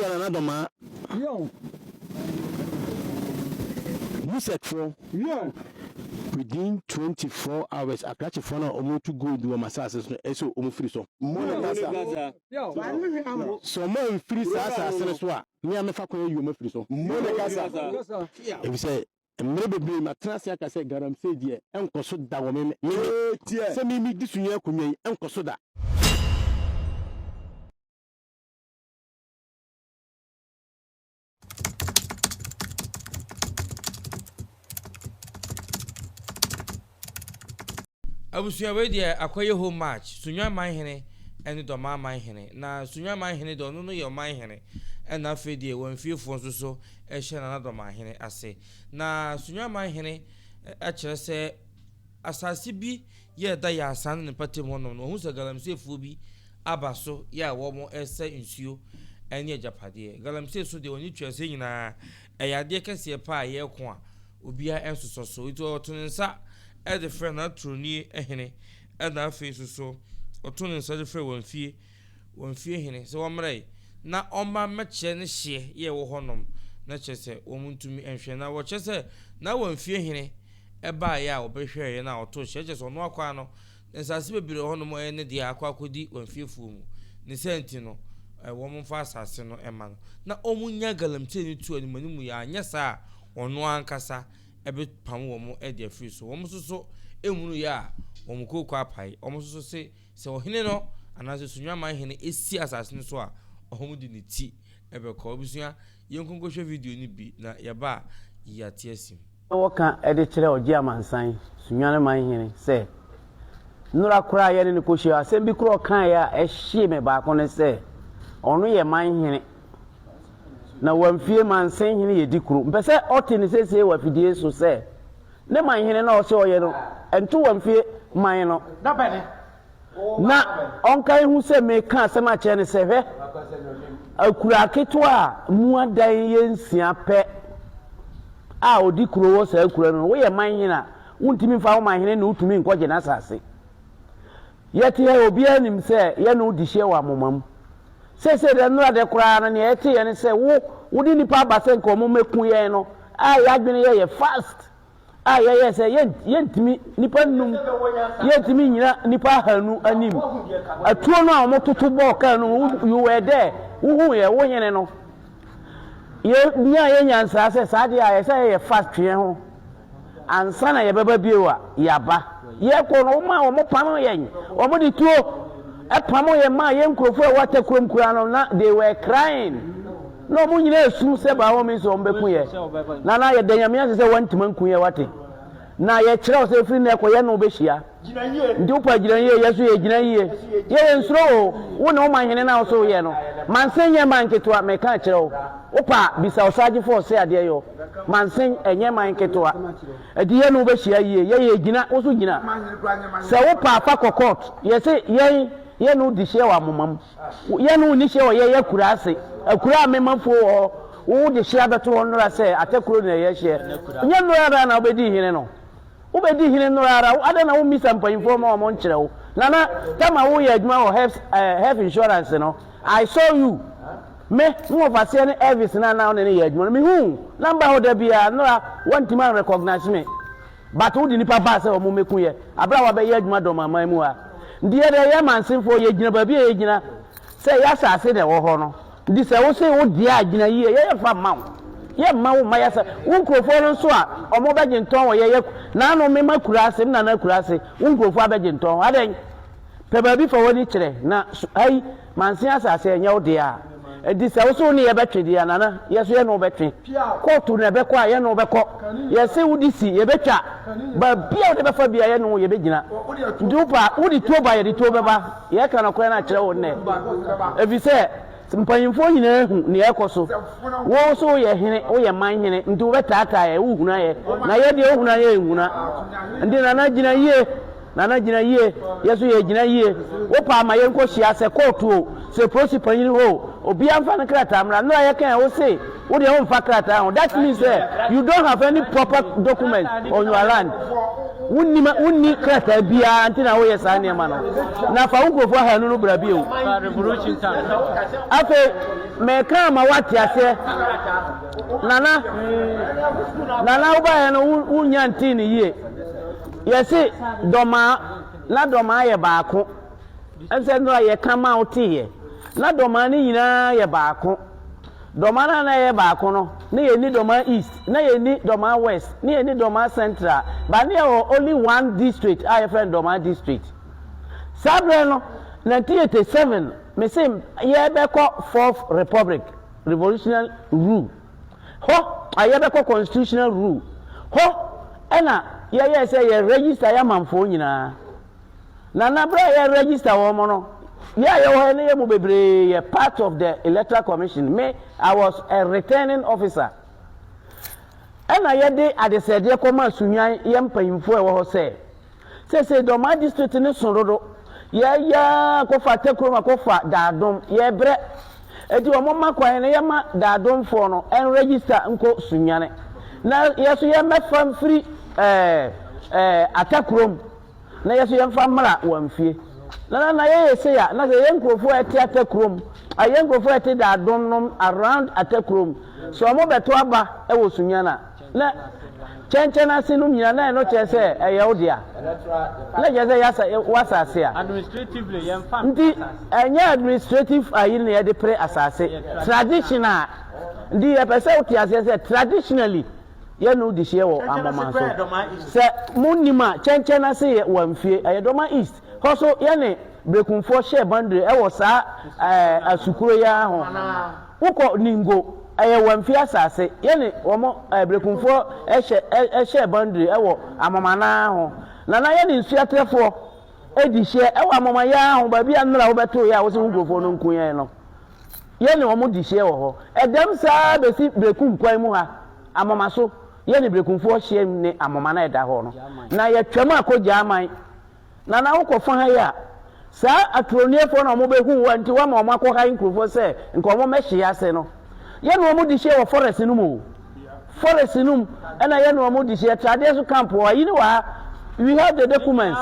na Dormaa. Yo. Musekfo. Yo. Within 24 hours, I catch a phone or to go do a massage. So, free so. Yo. So, more free as me and my family, you may free so. If you say, maybe my transit, I say, Galamsey, dear, and consult that woman. Send me this year, and consult that. Abusia we dia akoye home match Sunyanimanhene ene Dormaa manhene na Sunyanimanhene do no your manhene ena afi die won fiefo nso so e hye na Dormaa hene ase na Sunyanimanhene a kire se asase bi ye da ya asan ne patem ho no hu se Galamsey fu bi abaso ya wo mo ese nsuo ene ajapade Galamsey so de oni twese nyina eyade kese pa ye ko a obia ensoso so ito otunsa e de friend na troni ehene e na face so otun nsa de friend won fie hene so womrai na oma meche ne hye ye wo honom na chese omuntumi enhwe na wo chese na won fie hene e ba ya obehwe ye na oto hye chese ono akwa no nsase bebire honom e ne de akwakodi won fie fu mu ne senti no wo mfa asase no ema no na omunya Galamsey ni tu animanimu ya anya sa ono ankasa ebe pam wo mo e de free so wo mo so ehunu ya wo mo kokọ apai wo mo so se ohene no anase Sunyanimanhene esi asase so a ohom di ne ti ebe ko obusua yenkonko hwe video ni bi na yaba yate asim wo kan e de kire oje amansan Sunyanimanhene se nura kura ye ne ko hye asem bi kura kan ya e hye me ba ko ne se onu ye manhene na wamfie mansen hene ye dikuru mpese oti ne sese wa fidie so se ne manhene na o se oye no entu wamfie man no da bene na onkai hu se me kan se ma che ne se hwe akura keto a mu adan ye nsia pe a odikuru wo se akura no wo ye manhene na wuntimi fa wo manhene na utumi nkoje na asase yete ye obi anim se ye no dihye wa momam sese de nura de kura na ne ete ye ne se wo di nipa abase nko mo meku ye no a ya dwene ye fast a ye se yentimi nipa num yentimi nyina nipa hanu anim atuo no a mo toto bo ka no you were there wo ye wo nyene no ye nya ye nyansa se sade a ye se ye fast twe ho ansa na ye baba biewa yaba ye ko no ma wo mo pam ye wo mo di tuo epamo ye ma ye nkrofo e wata krom kura no na they were crying no mu nyina esu se ba wo mi so mbeku ye na ye danyame ase se wantima nku ye wate na ye kire o se firi na ko ye no behia ndi upa gina ye yesu ye gina ye nsuro wo na o manhene na o so ye no mansenye manketo me ka kire o upa bisa osaji for se ade yo mansen enye manketo edi ye no behia ye gina o so gina se upa fa kokot ye se ye no di hye wa momam ye no ni hye o ye kura ase akura amemafo wo de hye abeto onora se atakuro na ye hye nye no ara na obedi hine no obedi hine no ara ada na wo misa mpanyimfo ma wo nkyere wo nana tama wo ye adwuma wo health insurance no I saw you me no ofase ne Elvis na ne ye adwuma me hu number ho da bia no want man recognize me but wo di nipa ba se wo meku ye abra wa be ye adwuma do mama mu a ndiye de ye mansenfo ye gina ba bia ye gina se ya sase de wo ho no ndi se wo se wo dia agina ye ye fa ma wo ma ya se wo nkrofo no so a omo beje nton wo ye na no me makura ase na na kura ase wo nkrofo abeje nton aden pe ba bi fa woni kire na ai mansen asase enye wo dia edi se wo so ni ye betwe dia na ye so ye no betwe kotu na be ko a ye no be ko ye se wo di si ye betwa ba bia wo de be fa bia ye no ye be gina ndi upa wo di tuo ba ye di tuo be ba ye ka na ko na kire wo ne ebi se mpanyimfo nyina ehu ne ekoso wo so ye hene wo ye manhene ndi wo betata ye wo huna ye na ye de wo huna ye huna ndi na gina ye yeso ye gina ye wo pa ma ye nko hia se kotu se prosi panyin ho obi amfa ne krata amra no ye kan wo say wo de wo mfa krata ho that means you don't have any proper document on your land unni krata bia antina wo yesa ne ma no na fa unkrofo ha no bra bi o revolution time afi me ka ma wate ase nana wo ba no unya ntini yie yesi doma na doma ye baako ense no ye kama otiye na doma ni nyina ye baako doma na ye baako no na ye ni doma east na ye ni doma west na ye ni doma central ba na ye only one district I friend doma district sabre no 1987 me say ye be ko fourth republic revolutionary rule ho aye be ko constitutional rule ho ena ye say ye register ya manfo nyina na bra ye register wo mo no yeah, you part of the electoral commission. Me, I was a returning officer. And I had at the said, "Dear Command Sunyai, yam paying for what say." Say, Dormaa district in the Sonoro. Yeah, kofa tekroma kofa dadom. Yeah, bre. Eti wa mama kwa ene yama dadom for no and register nko Sunyane. Na yesu yama from free atakrom. Na yesu yam famra wamfie. Na ye say ya na ye nkrofo eti atakrom aye nkrofo eti da donnom around atakrom so mo beto aba e wo Sunyana na chenchena sinu nyina na no chese e ye odia na je say yasa wasase a administratively yem fam ndi enya administrative ayi na ye de pre asase traditional ndi e pese oti asase traditionally ye no di hye wo amama so se munima chenchena say wamfie aye Dormaa east also yene brekunfo share boundary e wo sa asukuro ya ho uko ningo aye wamfi asase yene omo brekunfo share boundary e wo amamana ho na yene nsuatrefo edi share e wo amama ya ho ba bia nra wo beto ya wo se ngrofo no nkuye no yene omo di share wo ho edem sa be si brekunkwan mu ha amama so yene brekunfo share ne amama na eda ho no na ye twam akogya aman na wo fa ha ya sa atroniefo na mo be hu wanti wa ma makọ ha nkrofo se nko mo mehye ase no ye no mo di share wo forest no mo forest no na ye no mo di share traditional camp wa yi ni wa we have the documents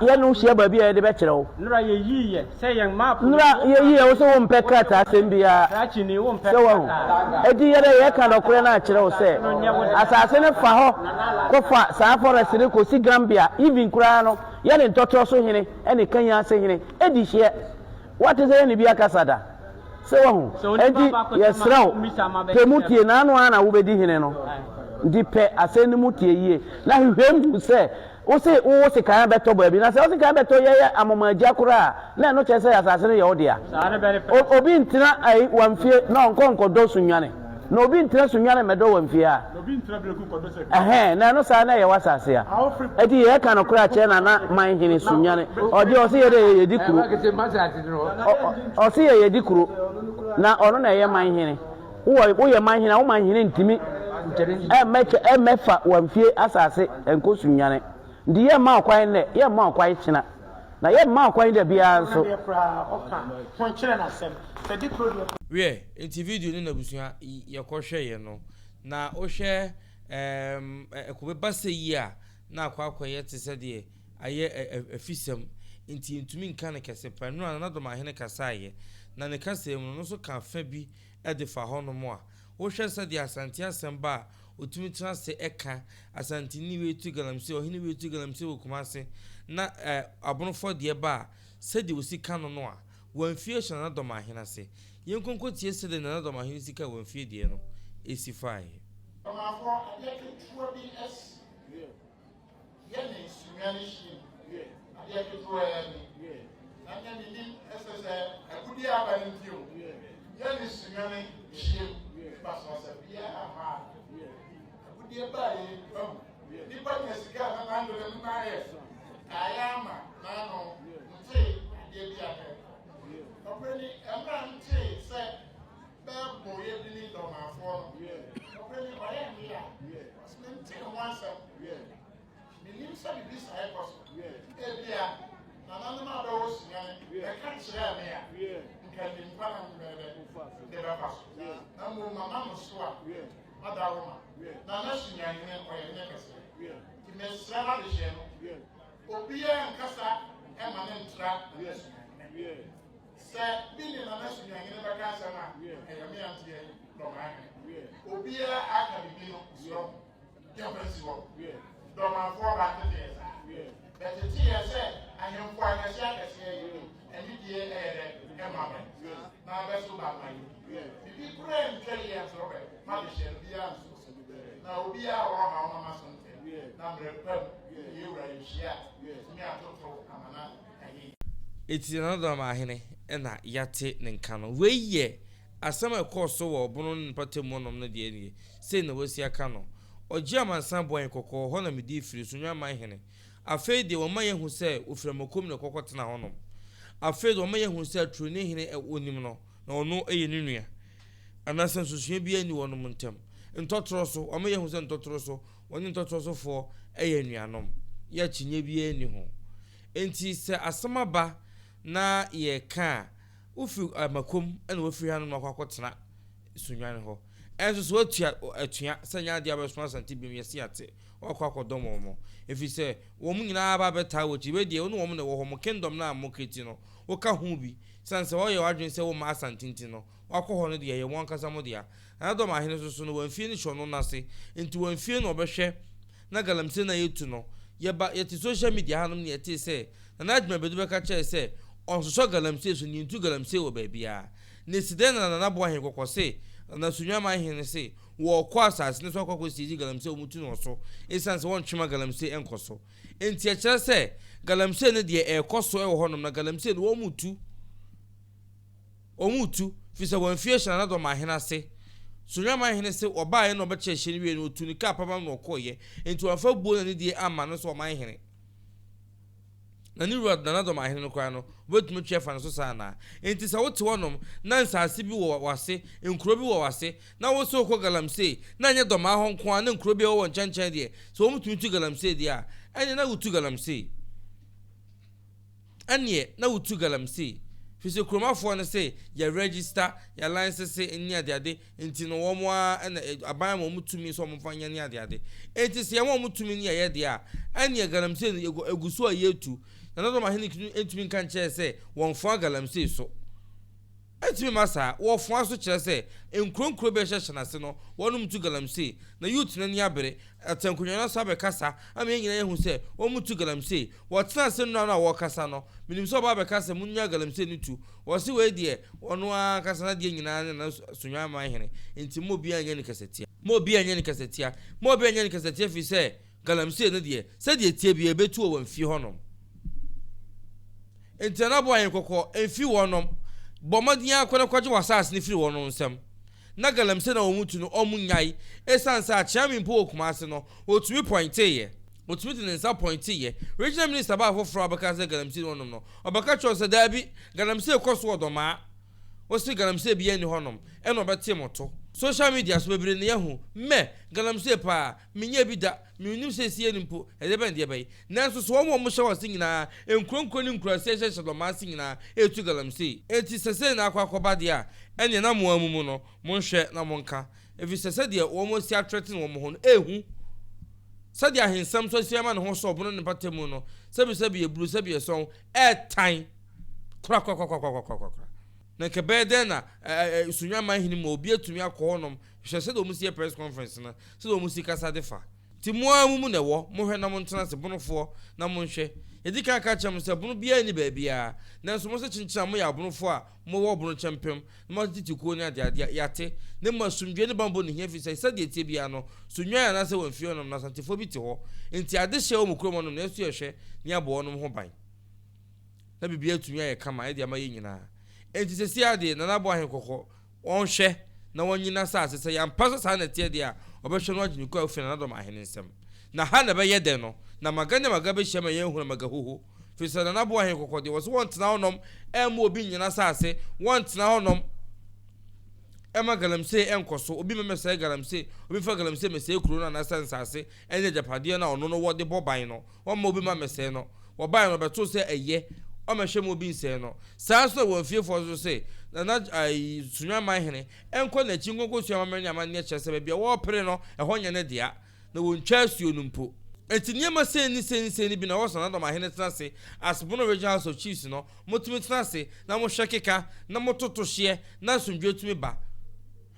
ye no share ba bia de be kire wo nra ye yiye se yen map nra ye yiye wo so wo mpe krata asembia trachi ni wo mpe edi ye ka no kure na kire wo se asase ne fa ho ko fa sa forest ne ko si Gambia even kura no ye ne ntotro so hene ene kanya ase hene edi hye what is any bia kasada se wo ho edi yesraw temutie na anu ana wo bedi hene no ndi pe ase ne mutie yie na hwehwem se wo se kan beto bo bi na se wo se kan beto ye amama agya kura na no chese asase ne ye odia obi ntina ai wamfie na onkonko do Sunyane na obi ntina Sunyane medo wamfie a obi ntina breku ko do se na no sa na ye wasase a edi ye kan kura che na manhene Sunyane odi o se ye de ye dikuru o se ye dikuru na ono na ye manhene wo ye manhene wo manhene ntimi emefa wamfie asase enko Sunyane ndi ye ma okwan ne ye ma okwan china na ye ma okwan de bia nso we enti video ni na busua ye ko hwe ye no na o hwe ekobe base yi a na akwakoye tese de aye afisem enti ntumi nka ne kese panu na Dormaa hene kasaye na ne kase mu no so ka fa bi e de fa ho no mo a wo hwe se de Asante asemba otumi transe eka Asante ni wetu Galamsey ohini wetu Galamsey wo Kumase na abonofo de ba se de osika no no a wamfie hye na Dormaa hene ase yenkonko tie se de na Dormaa hene sika wamfie de no esifai amafo adeketuwa bi es yene Sunyane shi adeketuwa yani nanya ni ss akudi abanintio yene Sunyane shi basosa bia ha akudi abaye ni pa nyesika na ndo ne na ye ayama na no nti ade bia he openi emra nti se bebo ye bi ni Dormaa fo openi oye mi ya osmenti once mi nim se bi bisa he koso ebia na nanu ma do Sunyane e ka kire me ya nkani nkwana mbele de ba faso na mo mama mo so a madawo ma na Sunyane oye ne kese ti mesra na de hye no obi ya nkasa e ma ne ntra na Sunyanimanhene se bi ni na Sunyanimanhene ba ka sama e ya me ante Dormaa obi ya aka bibi no so ya presi wo Dormaa fo ba te de sa but the thing is I am for an Asante and you dear Emma now that's what I mean if you pray and tell you as Robert Madison be now be our Mama Asante now you right share me I talk Amana it's another mahine and that yate Ninkano way ye as some course so or bonon patemonum no dear say no was ya cano or German Samboy and Coco Honami di free Sunyanimanhene afraid they were my who said, Uframokum no cocotana honum. Afraid or my who said, Trunihine at Unimno, no a unia. And as soon be any one momentum. In Totroso, or may who sent Totroso, one in Totroso for a unianum. Yet ye be any home. And he said, a summer ba na ye car. Ufu a macum and with 300 cocotana, Sunyanho. As was what a tia, Sanya Diabas and Tibim Yasiate. Or Cocodomo. If you say, woman in our better, which you the only woman of Homo Kingdom now, Mokitino, or Kahumbi, since all your audience say, Mass and Tintino, or Cohonia, one Casamodia. Another my hands soon when finish or no nasty, into one fear no beshe, Nagalamsey na you to know. Yet, but yet, social media, Hanum yet say, and I'd maybe do a catcher say, on so Galamsey, when you do Galamsey, baby. Nisiden and another boy who say, and the Sunyanimanhene say, war quasas, no talk with Galamsey Mutuno so, it sounds one chima Galamsey and Coso. In Tiacha say, Galamsey, the air costo or honor, Galamsey, Omutu, Fisa one fish and another mahena say. Sunyanimanhene say, or buy no better shinny no to the capabam or coye, into a full bull and the amanos or my henny. Nani rod another my hen crano, wait much chef and Susana. It is out to one Nansa Sibi was say, in Krobi was say, now also call Galamsey, Nanya Dormaa Hong Kwan and Krobio and Chanchadia, so much to Galamsey, dear, and now to Galamsey. And yet, now to Galamsey. Fisi Kroma for and say, your register, your license say in near the day, into no one and a buy moment to me some fine near the day. It is your moment to me near the and your Galamsey, you go a gusua year too. Another my henny can't say, one for Galamsey so. It's me, Massa, or for such as say, in Cron Crobesha Nassano, one to Galamsey, the youth in Yabere, at Sancuna Sabacasa, I mean, who say, one to Galamsey, what's not sent on our Casano, meaning so Babacasa Munya Galamsey too, was the way dear, one Casana Diana and Sunyanimanhene, into Mobia and Cassetia, Mobia and Cassetia, Mobia and Cassetia, if you say, Galamsey, dear, said ye be a bit too and few honum. Into another and cocoa, and few honum. Bomadia Quanaquajo was if you want on some. Nagalamsey no Mutuno or Munyai, a sans a charming poke Massino, or 3 point ye. What's written in some point ye. Regional Minister about for Abacasa Galamsey on no. Abacacho said Derby, Galamsey crossword or ma. What's the Galamsey be any honum, and about Timoto. Social media will be near who, me, Galamsey pa, Minya bida, Munu says here in Po, and the bandy bay. Nancy Swam was singing, and Cronconing crossation of the massing in a to Galamsey. It is a sen aquabadia, and a number mono, Monshe Namonka. If it's a said, almost ya threatening woman, who Sadia in some social man who saw Bonon and Patemono, Sabi a blue Sabia song, at time. Crack. Naka bedena Sunyanimanhene mo bia tumi akonom hwe se do musi press conference na se do musi kasa defa ti mo amu na wo mo hwe na mo ntena se bonofo na mo nhwe yedi ka ka chem se bono bia ni ba bia na so mo se chinchina mo ya bonofo a mo wo bono chempem mo titi ko ni ade yate ne mo sumdwe ne bambo ne hia fi se de tie bia no Sunyanimanhene na se won fi onom na santefo bi ti ho enti ade hye o mo kromo no na esu ehwe ni abo onom ho ban na bibia tumi aye kama e de amaye nyina. Enti se sia de na nabo ahen kokko on hwe na wonyina saase se ya mpasa sa na tie de a obehwe no agini ko afi na Dormaa ahene nsem na ha na be ye de no na magane magabe hye ma ye hu na magahuhu fi se na nabo ahen kokko de wo so won tena honom em obi nyina saase won tena honom ema Galamsey enkoso obi memese Galamsey obi fa Galamsey mese kuro na sansase enye japade na ono no wo de boban no o ma obi ma mese no wo ban no beto se eye o ma hwe mo bi nse no sanso won fie fo so se na Sunyanimanhene enko na chi ngongo su amamani amane che se bia wo pere no e ho nya ne dia na won twa suo numpo enti niema seni bi na wo so na Dormaa tena se as Bono Regional House of Chiefs no motumi tena se na mo hwekeka na mototo hye na asomdwe tumi ba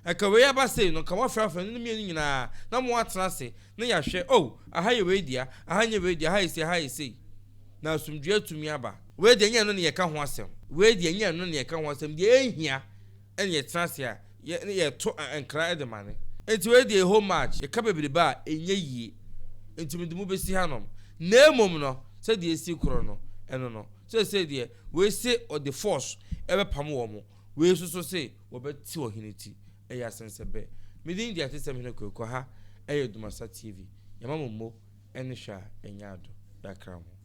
eka we ya ba sei no ka mo frafa no mi nyina na mo atena se na ya hwe oh aha ye we dia aha nye we dia aha isi na asomdwe tumi aba we dia nya no ne ye ka ho asem we dia nya no ne ye ka ho asem dia ehia ene ye tena se a ye to enkra de mane enti we dia home match ye ka bebere ba enye yi enti mu besi hanom na emom no se dia esi kro no eno no se dia we se o the force ebe pam wo mo we so se wo beti wo hiniti eya sensebe midin dia tesem hene ko ha ADUMASA TV yamammo ene hwa enyado yakra mo